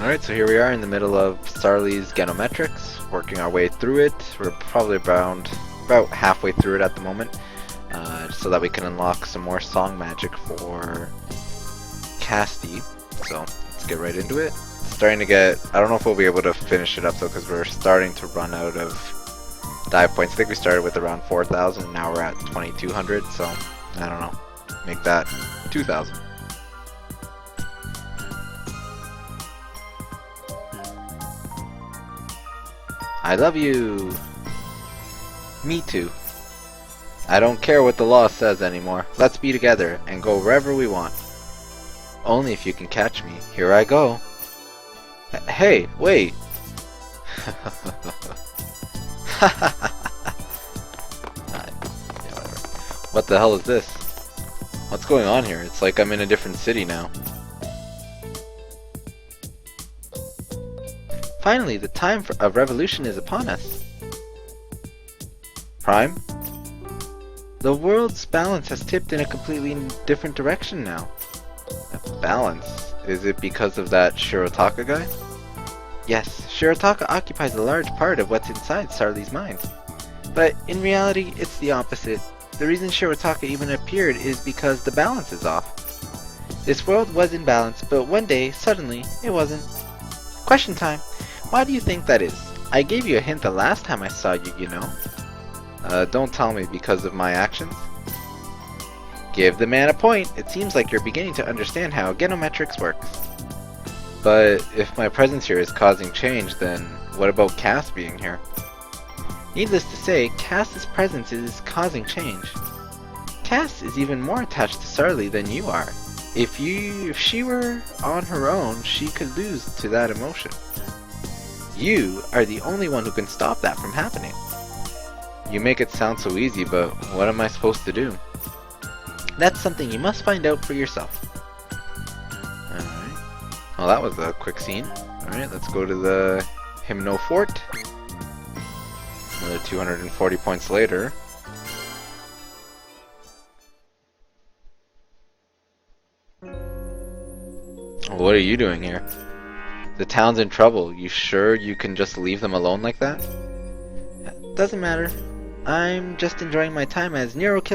Alright, so here we are in the middle of Starly's Genometrics, working our way through it. We're probably about halfway through it at the moment, so that we can unlock some more song magic for Casty. So let's get right into it. Starting to get, I don't know if we'll be able to finish it up though, because we're starting to run out of dive points. I think we started with around 4,000, and now we're at 2,200, so I don't know. Make that 2,000. I love you! Me too. I don't care what the law says anymore. Let's be together and go wherever we want. Only if you can catch me. Here I go. Hey, wait! What the hell is this? What's going on here? It's like I'm in a different city now. Finally, the time of revolution is upon us. Prime? The world's balance has tipped in a completely different direction now. Balance? Is it because of that Shirotaka guy? Yes, Shirotaka occupies a large part of what's inside Sarly's mind. But in reality, it's the opposite. The reason Shirotaka even appeared is because the balance is off. This world was in balance, but one day, suddenly, it wasn't. Question time. Why do you think that is? I gave you a hint the last time I saw you, you know. Don't tell me because of my actions. Give the man a point. It seems like you're beginning to understand how Genometrics works. But if my presence here is causing change, then what about Cass being here? Needless to say, Cass's presence is causing change. Cass is even more attached to Sarly than you are. If she were on her own, she could lose to that emotion. You are the only one who can stop that from happening. You make it sound so easy, but what am I supposed to do? That's something you must find out for yourself. Alright. Well, that was a quick scene. Alright, let's go to the Hymnal Fort. Another 240 points later. What are you doing here? The town's in trouble. You sure you can just leave them alone like that? Doesn't matter. I'm just enjoying my time as Newroc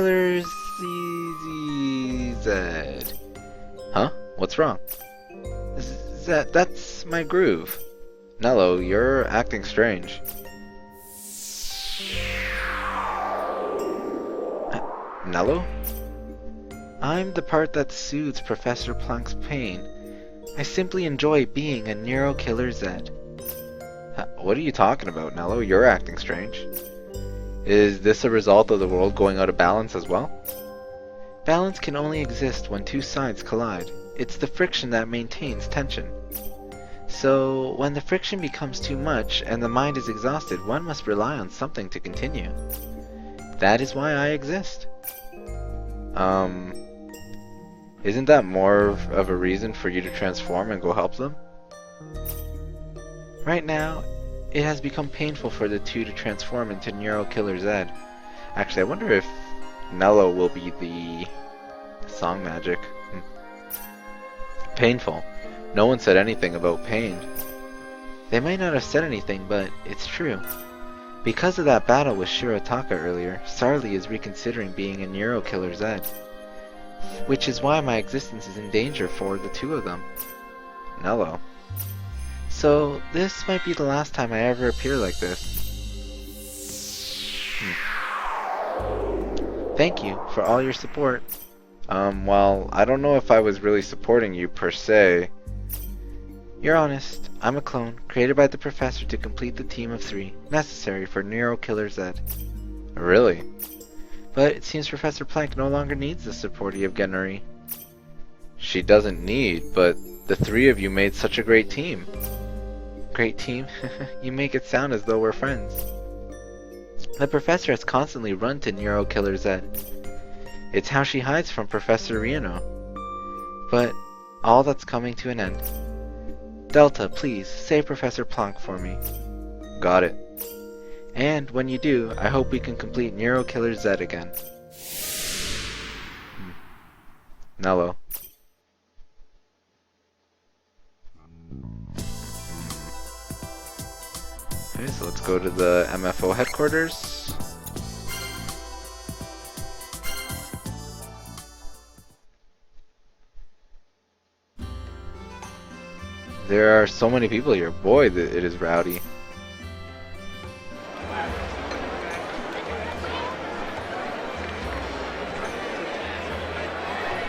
Z. Huh? What's wrong? That's my groove. Nello, you're acting strange. Nello? I'm the part that soothes Professor Plunk's pain. I simply enjoy being a Nero Killer Z. What are you talking about, Nello? You're acting strange. Is this a result of the world going out of balance as well? Balance can only exist when two sides collide. It's the friction that maintains tension. So, when the friction becomes too much and the mind is exhausted, one must rely on something to continue. That is why I exist. Isn't that more of a reason for you to transform and go help them? Right now, it has become painful for the two to transform into Nero Killer Z. Actually, I wonder if Nello will be the song magic. Painful. No one said anything about pain. They might not have said anything, but it's true. Because of that battle with Shirotaka earlier, Sarly is reconsidering being a Nero Killer Z. Which is why my existence is in danger for the two of them. Nello. So, this might be the last time I ever appear like this. Thank you for all your support. Well, I don't know if I was really supporting you per se. You're honest. I'm a clone, created by the professor to complete the team of 3, necessary for Nero Killer Z. Really? But it seems Professor Plank no longer needs the support of Genari. She doesn't need, but the 3 of you made such a great team. Great team? You make it sound as though we're friends. The professor has constantly run to Nero Killer Z. It's how she hides from Professor Riano. But all that's coming to an end. Delta, please, save Professor Planck for me. Got it. And when you do, I hope we can complete Nero Killer Z again. Nello. Okay, so let's go to the MFO headquarters. There are so many people here. Boy, it is rowdy.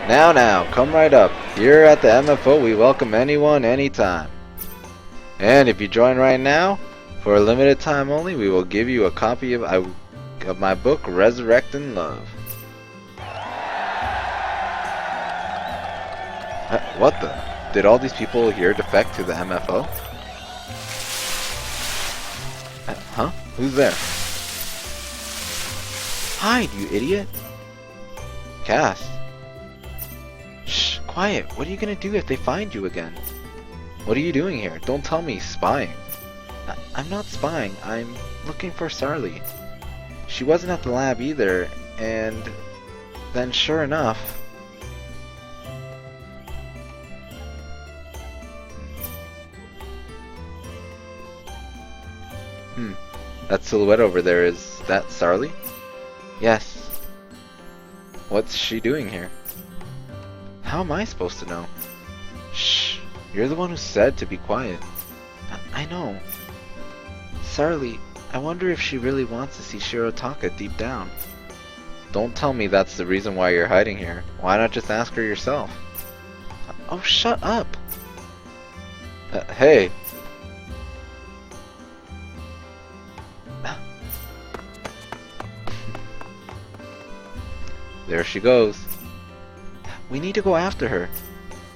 Now, come right up. Here at the MFO, we welcome anyone, anytime. And if you join right now, for a limited time only, we will give you a copy of my book, Resurrecting Love. What the? Did all these people here defect to the MFO? Huh? Who's there? Hide, you idiot! Cass. Shh, quiet. What are you gonna do if they find you again? What are you doing here? Don't tell me spying. I'm not spying. I'm looking for Sarli. She wasn't at the lab either, and then sure enough... That silhouette over there, is that Sarli? Yes. What's she doing here? How am I supposed to know? Shh. You're the one who said to be quiet. I know. Sarli, I wonder if she really wants to see Shirotaka deep down. Don't tell me that's the reason why you're hiding here. Why not just ask her yourself? Oh, shut up! Hey! There she goes. We need to go after her.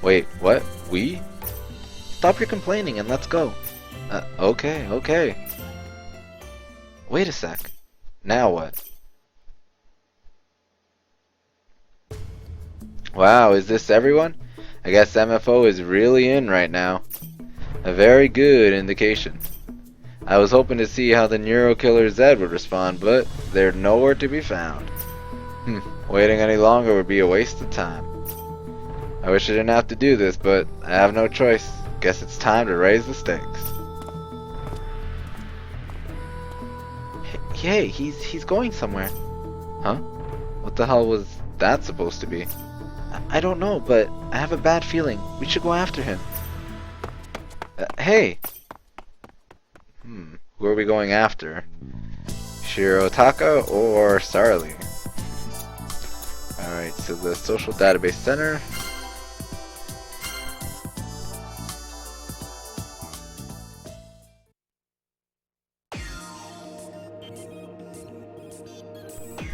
Wait, what? We? Stop your complaining and let's go. Okay. Wait a sec. Now what? Wow, is this everyone? I guess MFO is really in right now. A very good indication. I was hoping to see how the Neuro Killer Zed would respond, but they're nowhere to be found. Waiting any longer would be a waste of time. I wish I didn't have to do this, but I have no choice. Guess it's time to raise the stakes. Hey, he's going somewhere. Huh? What the hell was that supposed to be? I don't know, but I have a bad feeling. We should go after him. Hey! Who are we going after? Shirotaka or Sarli? Alright, so the Social Database Center.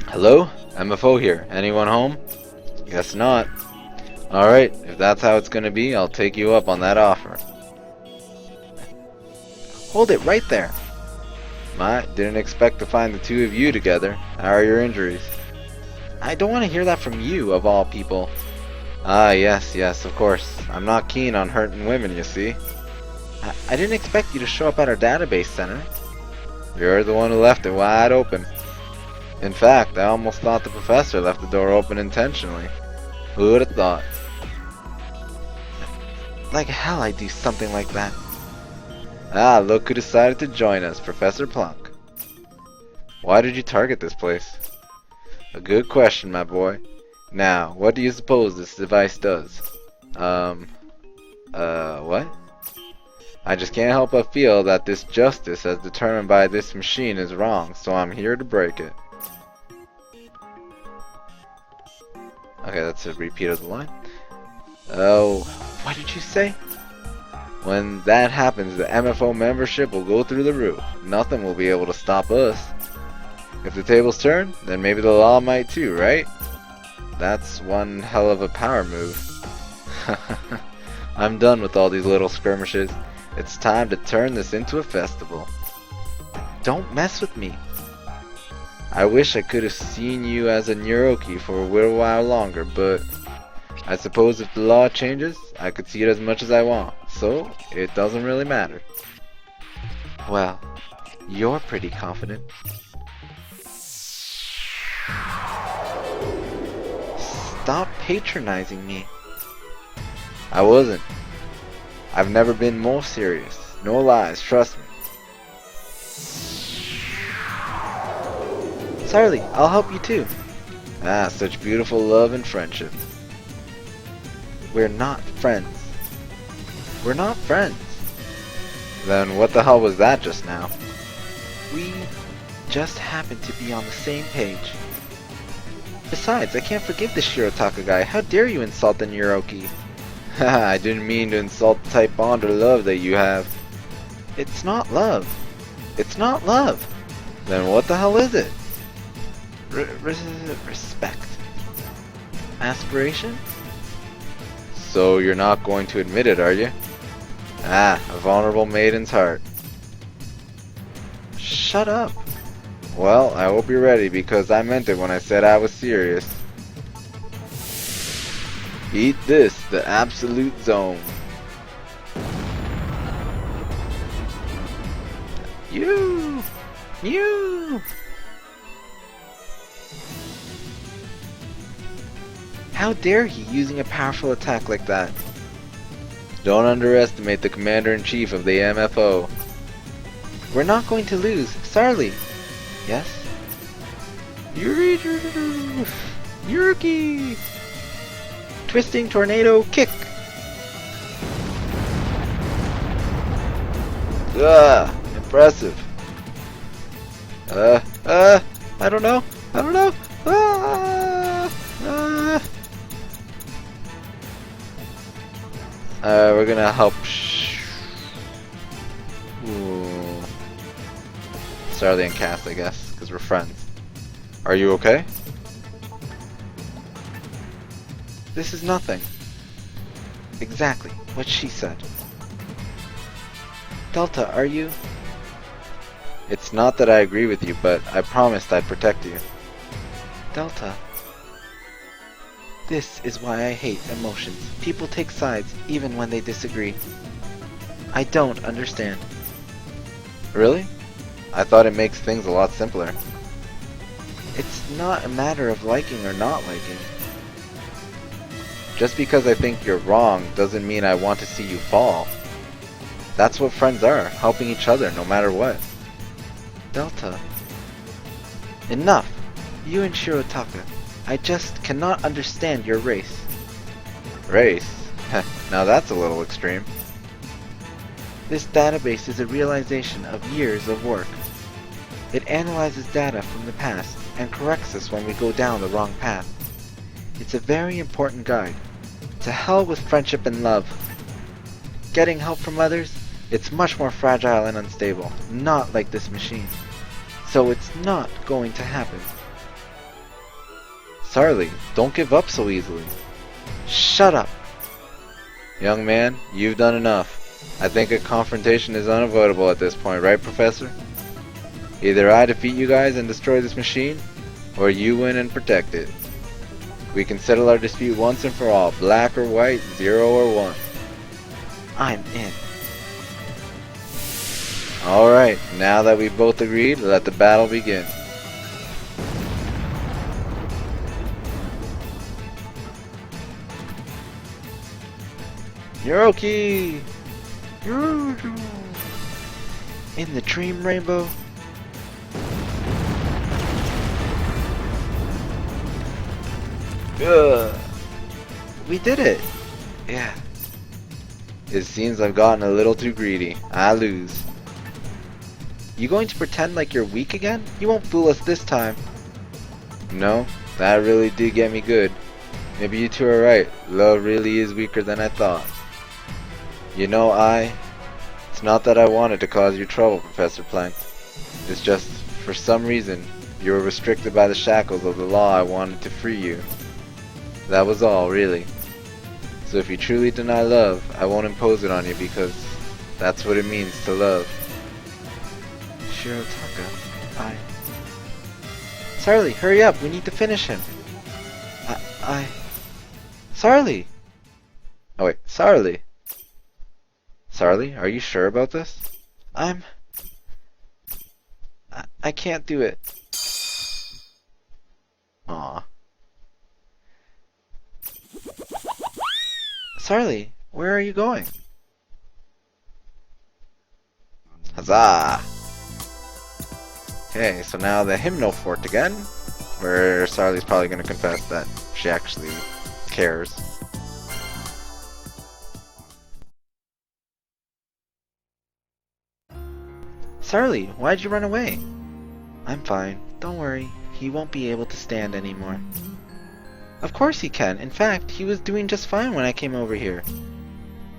Hello? MFO here. Anyone home? Guess not. Alright, if that's how it's gonna be, I'll take you up on that offer. Hold it right there! Didn't expect to find the two of you together. How are your injuries? I don't want to hear that from you, of all people. Ah, yes, of course. I'm not keen on hurting women, you see. I didn't expect you to show up at our database center. You're the one who left it wide open. In fact, I almost thought the professor left the door open intentionally. Who would have thought? Like hell I'd do something like that. Ah, look who decided to join us, Professor Plunk. Why did you target this place? A good question, my boy. Now, what do you suppose this device does? What? I just can't help but feel that this justice as determined by this machine is wrong, so I'm here to break it. Okay, that's a repeat of the line. Oh, what did you say? When that happens, the MFO membership will go through the roof. Nothing will be able to stop us. If the tables turn, then maybe the law might too, right? That's one hell of a power move. I'm done with all these little skirmishes. It's time to turn this into a festival. Don't mess with me. I wish I could have seen you as a Neuroki for a little while longer, but I suppose if the law changes, I could see it as much as I want, so it doesn't really matter. Well, you're pretty confident. Stop patronizing me. I wasn't. I've never been more serious. No lies, trust me. Sarli, I'll help you too. Ah, such beautiful love and friendship. We're not friends. We're not friends. Then what the hell was that just now? We just happen to be on the same page. Besides, I can't forgive the Shirotaka guy. How dare you insult the Neuroki? Haha, I didn't mean to insult the type bond or love that you have. It's not love. It's not love. Then what the hell is it? Respect. Aspiration? So you're not going to admit it, are you? Ah, a vulnerable maiden's heart. Shut up. Well, I hope you're ready because I meant it when I said I was serious. Eat this, the absolute zone. You! How dare he using a powerful attack like that? Don't underestimate the commander-in-chief of the MFO. We're not going to lose. Sarli. Yes? Yuruki! Twisting tornado kick! Impressive. I don't know. We're gonna help. Sarli and Cass, I guess, because we're friends. Are you okay? This is nothing. Exactly what she said. Delta, are you? It's not that I agree with you, but I promised I'd protect you. Delta. This is why I hate emotions. People take sides even when they disagree. I don't understand. Really? I thought it makes things a lot simpler. It's not a matter of liking or not liking. Just because I think you're wrong doesn't mean I want to see you fall. That's what friends are, helping each other no matter what. Delta. Enough! You and Shirotaka. I just cannot understand your race. Race? Now that's a little extreme. This database is a realization of years of work. It analyzes data from the past and corrects us when we go down the wrong path. It's a very important guide. To hell with friendship and love. Getting help from others? It's much more fragile and unstable, not like this machine. So it's not going to happen. Sarli, don't give up so easily. Shut up! Young man, you've done enough. I think a confrontation is unavoidable at this point, right, Professor? Either I defeat you guys and destroy this machine, or you win and protect it. We can settle our dispute once and for all, black or white, 0 or 1. I'm in. Alright, now that we've both agreed, let the battle begin. Neuroki! In the dream rainbow. We did it! Yeah. It seems I've gotten a little too greedy. I lose. You going to pretend like you're weak again? You won't fool us this time. No, that really did get me good. Maybe you two are right. Love really is weaker than I thought. You know, it's not that I wanted to cause you trouble, Professor Plank. It's just, for some reason, you were restricted by the shackles of the law I wanted to free you. That was all, really. So if you truly deny love, I won't impose it on you because that's what it means to love. Shirotaka, Sarli, hurry up, we need to finish him. Sarli! Oh wait, Sarli! Sarli, are you sure about this? I can't do it. Aw. Sarli, where are you going? Huzzah! Okay, so now the hymnal fort again, where Sarli's probably going to confess that she actually cares. Sarli, why'd you run away? I'm fine. Don't worry. He won't be able to stand anymore. Of course he can. In fact, he was doing just fine when I came over here.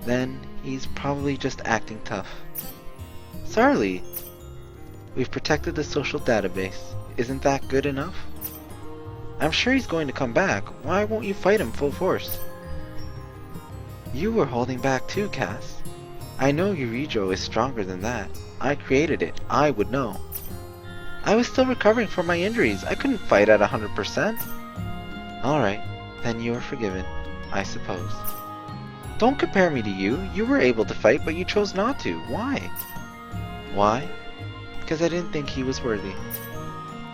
Then, he's probably just acting tough. Sarli! We've protected the social database. Isn't that good enough? I'm sure he's going to come back. Why won't you fight him full force? You were holding back too, Cass. I know Eurijo is stronger than that. I created it. I would know. I was still recovering from my injuries. I couldn't fight at 100%. Alright, then you are forgiven, I suppose. Don't compare me to you. You were able to fight, but you chose not to. Why? Why? Because I didn't think he was worthy.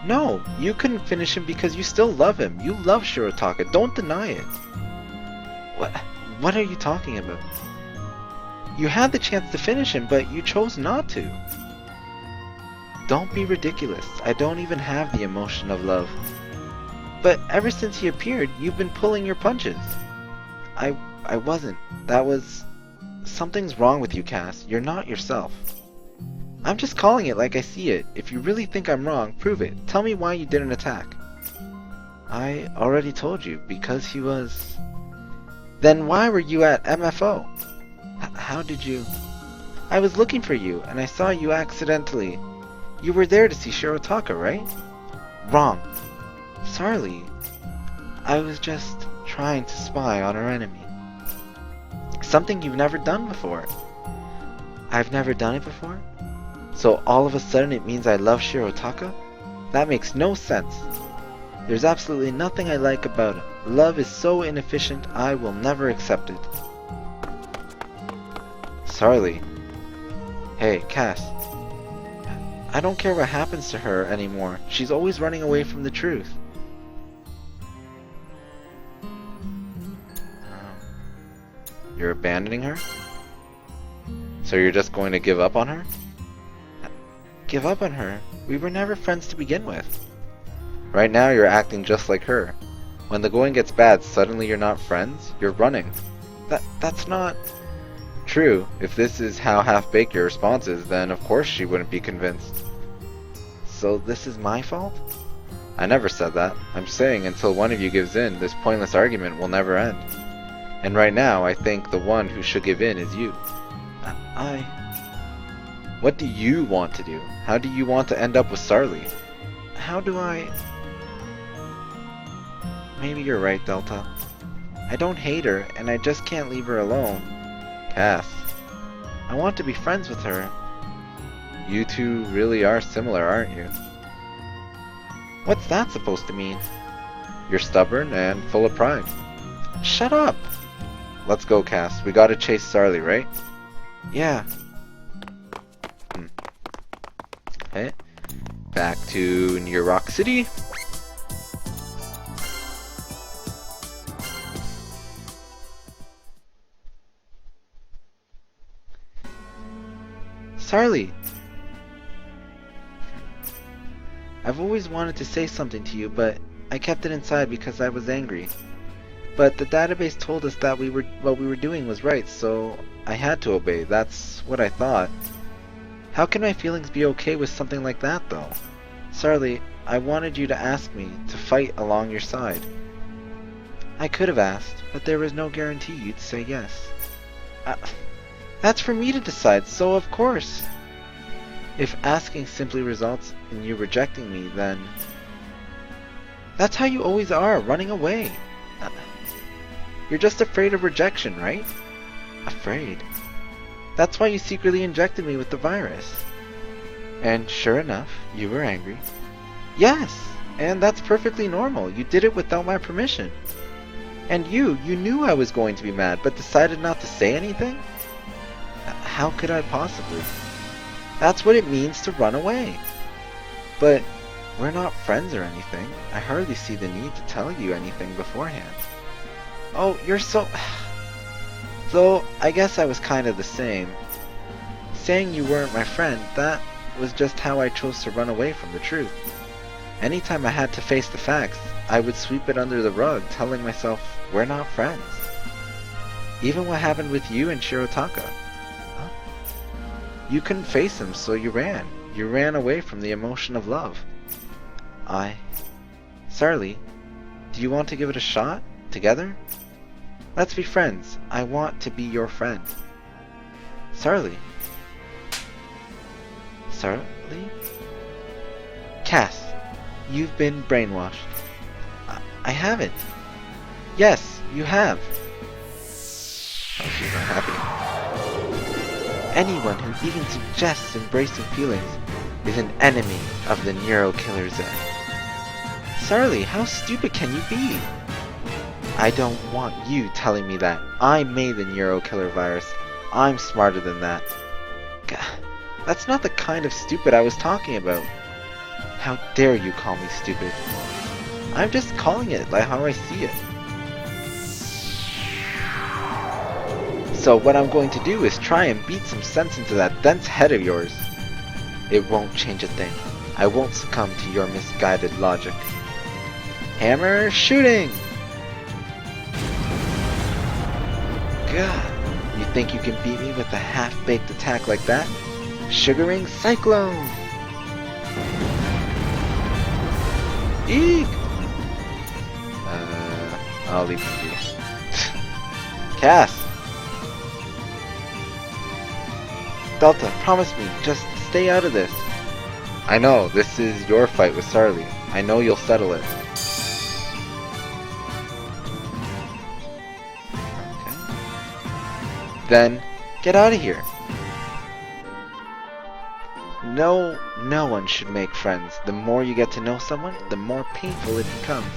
No, you couldn't finish him because you still love him. You love Shirotaka. Don't deny it. What are you talking about? You had the chance to finish him, but you chose not to. Don't be ridiculous. I don't even have the emotion of love. But ever since he appeared, you've been pulling your punches. I wasn't. That was... Something's wrong with you, Cass. You're not yourself. I'm just calling it like I see it. If you really think I'm wrong, prove it. Tell me why you didn't attack. I already told you, because he was... Then why were you at MFO? How did you... I was looking for you, and I saw you accidentally. You were there to see Shirotaka, right? Wrong. Sarli. I was just trying to spy on our enemy. Something you've never done before. I've never done it before? So all of a sudden it means I love Shirotaka? That makes no sense. There's absolutely nothing I like about him. Love is so inefficient, I will never accept it. Sarli. Hey, Cass. I don't care what happens to her anymore. She's always running away from the truth. You're abandoning her? So you're just going to give up on her? Give up on her? We were never friends to begin with. Right now you're acting just like her. When the going gets bad, suddenly you're not friends? You're running. That's not... True, if this is how half-baked your response is, then of course she wouldn't be convinced. So this is my fault? I never said that. I'm saying until one of you gives in, this pointless argument will never end. And right now, I think the one who should give in is you. What do you want to do? How do you want to end up with Sarli? How do I... Maybe you're right, Delta. I don't hate her, and I just can't leave her alone. Cass. I want to be friends with her. You two really are similar, aren't you? What's that supposed to mean? You're stubborn and full of pride. Shut up! Let's go, Cass. We gotta chase Sarli, right? Yeah. Okay. Back to Newroc City. Sarli! I've always wanted to say something to you, but I kept it inside because I was angry. But the database told us that what we were doing was right, so I had to obey. That's what I thought. How can my feelings be okay with something like that, though? Sarli, I wanted you to ask me to fight along your side. I could have asked, but there was no guarantee you'd say yes. That's for me to decide, so of course. If asking simply results in you rejecting me, then... That's how you always are, running away. You're just afraid of rejection, right? Afraid? That's why you secretly injected me with the virus. And sure enough, you were angry. Yes, and that's perfectly normal. You did it without my permission. And you knew I was going to be mad, but decided not to say anything? How could I possibly? That's what it means to run away. But we're not friends or anything. I hardly see the need to tell you anything beforehand. Oh, you're so... Though, I guess I was kind of the same. Saying you weren't my friend, that was just how I chose to run away from the truth. Anytime I had to face the facts, I would sweep it under the rug, telling myself, we're not friends. Even what happened with you and Shirotaka. Huh? You couldn't face him, so you ran. You ran away from the emotion of love. Sarly, do you want to give it a shot? Together? Let's be friends. I want to be your friend. Sarly? Sarly? Cass, you've been brainwashed. I haven't. Yes, you have. Oh, she's not happy. Anyone who even suggests embracing feelings is an enemy of the Neuro Killer's end. Sarly, how stupid can you be? I don't want you telling me that. I made the Neuro Killer virus. I'm smarter than that. God, that's not the kind of stupid I was talking about. How dare you call me stupid? I'm just calling it like how I see it. So what I'm going to do is try and beat some sense into that dense head of yours. It won't change a thing. I won't succumb to your misguided logic. Hammer shooting! God, you think you can beat me with a half-baked attack like that? Sugaring Cyclone! Eek! I'll leave him be. Cass! Delta, promise me, just stay out of this. I know, this is your fight with Sarly. I know you'll settle it. Okay. Then, get out of here. No one should make friends. The more you get to know someone, the more painful it becomes.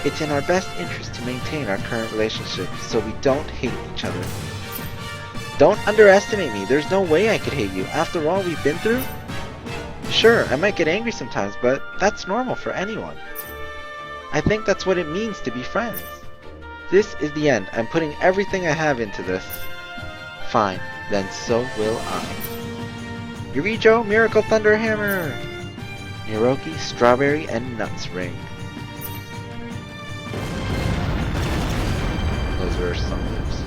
It's in our best interest to maintain our current relationship so we don't hate each other. Don't underestimate me. There's no way I could hate you. After all we've been through? Sure, I might get angry sometimes, but that's normal for anyone. I think that's what it means to be friends. This is the end. I'm putting everything I have into this. Fine, then so will I. Yurijo, Miracle Thunder Hammer! Niroki, Strawberry, and Nuts Ring. Those were some moves.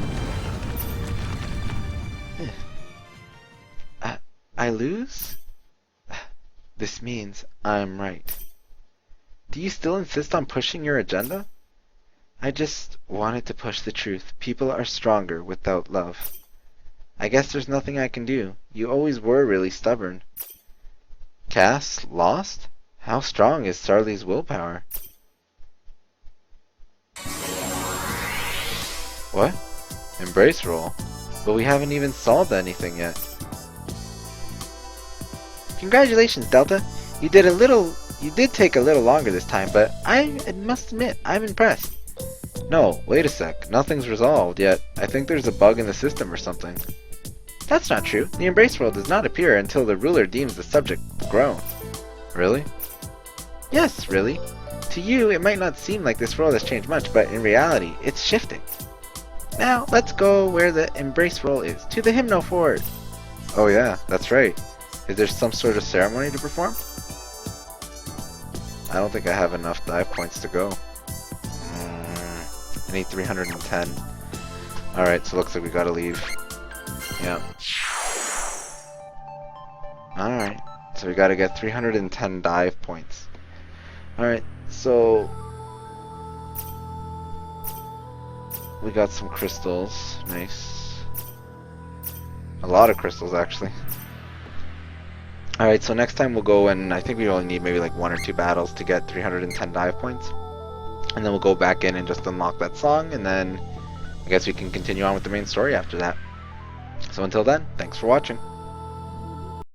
I lose? This means I'm right. Do you still insist on pushing your agenda? I just wanted to push the truth. People are stronger without love. I guess there's nothing I can do. You always were really stubborn. Cass, lost? How strong is Sarly's willpower? What? Embrace roll? But we haven't even solved anything yet. Congratulations, Delta. You did take a little longer this time, but I must admit, I'm impressed. No, wait a sec. Nothing's resolved yet. I think there's a bug in the system or something. That's not true. The embrace roll does not appear until the ruler deems the subject grown. Really? Yes, really. To you, it might not seem like this roll has changed much, but in reality, it's shifting. Now, let's go where the embrace roll is, to the hymnal fort. Oh yeah, that's right. Is there some sort of ceremony to perform? I don't think I have enough dive points to go. I need 310. Alright, so looks like we gotta leave. Yeah. Alright, so we gotta get 310 dive points. Alright, so we got some crystals. Nice. A lot of crystals, actually. Alright, so next time we'll go and I think we only need maybe like 1 or 2 battles to get 310 dive points. And then we'll go back in and just unlock that song, and then I guess we can continue on with the main story after that. So until then, thanks for watching.